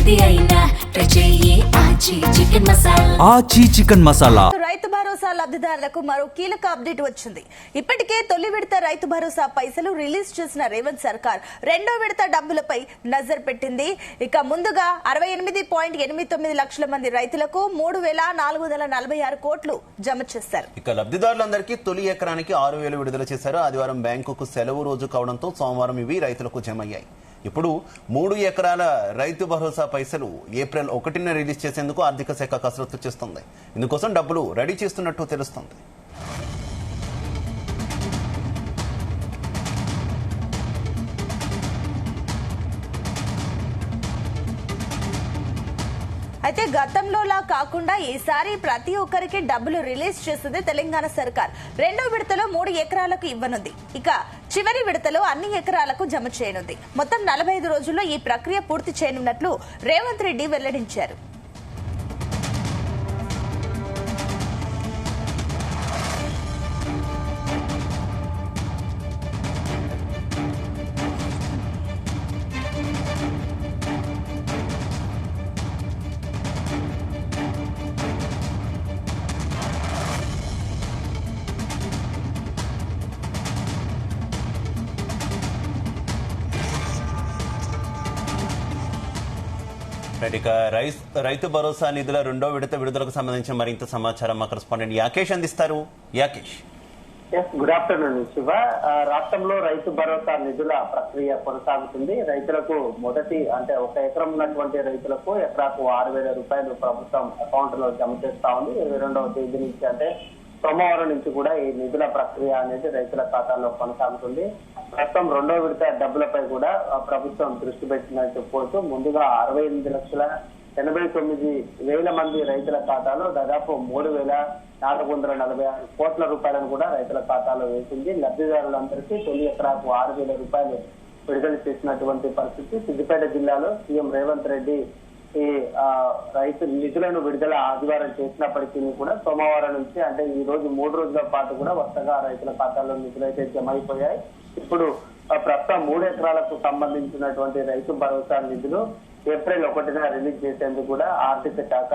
ఏది అయినా ఆచి చికెన్ మసాలా. రైతు భరోసా లబ్ధిదారులకు మరో కీలక అప్డేట్ వచ్చింది. ఇప్పటికే తొలి విడత రైతు భరోసా పైసలు రిలీజ్ చేసిన రేవంత్ సర్కార్ రెండో విడత డబ్బులపై నజర్ పెట్టింది. ఇక ముందుగా 68.89 లక్షల మంది రైతులకు 3,446 కోట్లు జమ చేశారు. ఇక లబ్ధిదారులందరికీ తొలి ఎకరానికి 6,000 విడుదల చేశారు. ఆదివారం బ్యాంకుకు సెలవు రోజు కావడంతో సోమవారం ఇవి రైతులకు జమ అయ్యాయి. ఇప్పుడు 3 ఎకరాల రైతు భరోసా పైసలు ఏప్రిల్ 1న రిలీజ్ చేసేందుకు ఆర్థిక శాఖ కసరత్తు చేస్తుంది. ఇందుకోసం డబ్బులు రెడీ చేస్తున్నట్టు తెలుస్తుంది. అయితే గతంలోలా కాకుండా ఈసారి ప్రతి ఒక్కరికి డబ్బులు రిలీజ్ చేస్తుంది తెలంగాణ సర్కార్. రెండో విడతలో 3 ఎకరాలకు ఇవ్వనుంది. ఇక చివరి విడతలో అన్ని ఎకరాలకు జమ చేయనుంది. మొత్తం 45 రోజుల్లో ఈ ప్రక్రియ పూర్తి చేయనున్నట్లు రేవంత్ రెడ్డి వెల్లడించారు. ఇక రైతు భరోసా నిధుల రెండో విడత విడుదలకు సంబంధించిన మరింత సమాచారం మా కరెస్పాండెంట్ యాకేష్ అందిస్తారు. యాకేష్. Good afternoon Shiva. రాష్ట్రంలో రైతు భరోసా నిధుల ప్రక్రియ కొనసాగుతుంది. రైతులకు మొదటి అంటే 1 ఎకరం ఉన్నటువంటి రైతులకు ఎకరాకు 6,000 రూపాయలు ప్రభుత్వం అకౌంట్ లో జమ చేస్తా ఉంది. 22వ తేదీ నుంచి అంటే సోమవారం నుంచి కూడా ఈ నిధుల ప్రక్రియ అనేది రైతుల ఖాతాల్లో కొనసాగుతుంది. ప్రస్తుతం రెండో విడత డబ్బులపై కూడా ప్రభుత్వం దృష్టి పెట్టిందని చెప్పుకోవచ్చు. ముందుగా 68,89,000 మంది రైతుల ఖాతాలో దాదాపు 3,446 కోట్ల రూపాయలను కూడా రైతుల ఖాతాలో వేసింది. లబ్ధిదారులందరికీ తొలి ఎకరాకు 6,000 రూపాయలు విడుదల చేసినటువంటి పరిస్థితి. సిద్దిపేట జిల్లాలో సీఎం రేవంత్ రెడ్డి ఈ రైతు నిధులను విడుదల ఆదివారం చేసినప్పటికీ కూడా సోమవారం నుంచి అంటే ఈ రోజు 3 రోజుల పాటు కూడా వరుసగా రైతుల ఖాతాలో నిధులైతే జమ అయిపోయాయి. ఇప్పుడు ప్రస్తుతం 3 ఎకరాలకు సంబంధించినటువంటి రైతు భరోసా నిధులు ఏప్రిల్ 1న రిలీజ్ చేసేందుకు కూడా ఆర్థిక శాఖ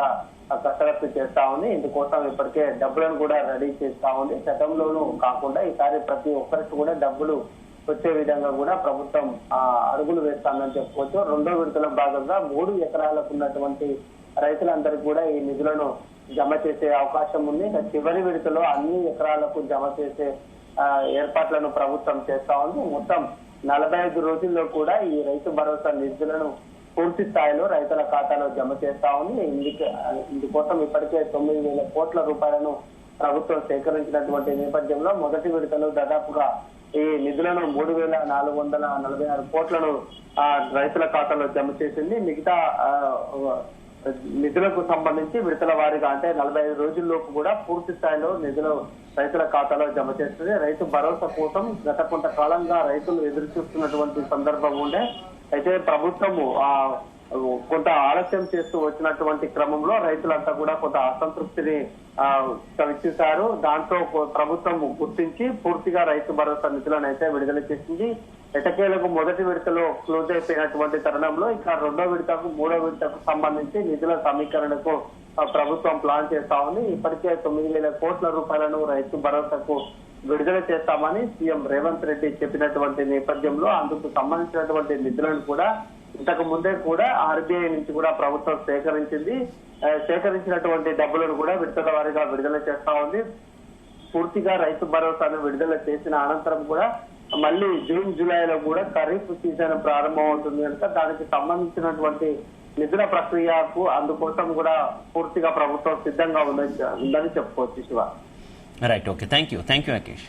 కసరత్తు చేస్తా ఉంది. ఇందుకోసం ఇప్పటికే డబ్బులను కూడా రెడీ చేస్తా ఉంది. గతంలోనూ కాకుండా ఈసారి ప్రతి ఒక్కరికి కూడా డబ్బులు వచ్చే విధంగా కూడా ప్రభుత్వం అడుగులు వేస్తామని చెప్పుకోవచ్చు. రెండో విడతలో భాగంగా 3 ఎకరాలకు ఉన్నటువంటి రైతులందరికీ కూడా ఈ నిధులను జమ చేసే అవకాశం ఉంది. చివరి విడతలో అన్ని ఎకరాలకు జమ చేసే ఏర్పాట్లను ప్రభుత్వం చేస్తా ఉంది. మొత్తం 45 రోజుల్లో కూడా ఈ రైతు భరోసా నిధులను పూర్తి స్థాయిలో రైతుల ఖాతాలో జమ చేస్తా ఉంది. ఇందుకోసం ఇప్పటికే 9,000 కోట్ల రూపాయలను ప్రభుత్వం సేకరించినటువంటి నేపథ్యంలో మొదటి విడతలో దాదాపుగా ఈ నిధులను 3,446 కోట్లను రైతుల ఖాతాలో జమ చేసింది. మిగతా నిధులకు సంబంధించి విడతల వారీగా అంటే 45 రోజుల్లోపు కూడా పూర్తి స్థాయిలో నిధులు రైతుల ఖాతాలో జమ చేస్తుంది. రైతు భరోసా కోసం గత కొంతకాలంగా రైతులు ఎదురు చూస్తున్నటువంటి సందర్భం ఉండే. అయితే ప్రభుత్వము కొంత ఆలస్యం చేస్తూ వచ్చినటువంటి క్రమంలో రైతులంతా కూడా కొంత అసంతృప్తిని వ్యక్తించారు. దాంతో ప్రభుత్వం గుర్తించి పూర్తిగా రైతు భరోసా నిధులను అయితే విడుదల చేసింది. ఎటకేలకు మొదటి విడతలో క్లోజ్ అయిపోయినటువంటి తరుణంలో ఇక రెండో విడతకు 3వ విడతకు సంబంధించి నిధుల సమీకరణకు ప్రభుత్వం ప్లాన్ చేస్తా ఉంది. ఇప్పటికే 9,000 కోట్ల రూపాయలను రైతు భరోసాకు విడుదల చేస్తామని సీఎం రేవంత్ రెడ్డి చెప్పినటువంటి నేపథ్యంలో అందుకు సంబంధించినటువంటి నిధులను కూడా ఇంతకు ముందే కూడా ఆర్బీఐ నుంచి కూడా ప్రభుత్వం సేకరించినటువంటి డబ్బులను కూడా విడతల వారీగా విడుదల చేస్తా ఉంది. పూర్తిగా రైతు భరోసాను విడుదల చేసిన అనంతరం కూడా మళ్ళీ జూన్ జూలైలో కూడా ఖరీఫ్ సీజన్ ప్రారంభం అవుతుంది కనుక దానికి సంబంధించినటువంటి నిధుల ప్రక్రియకు అందుకోసం కూడా పూర్తిగా ప్రభుత్వం సిద్ధంగా ఉందని చెప్పుకోవచ్చు Shiva. Right, okay, thank you Rakesh.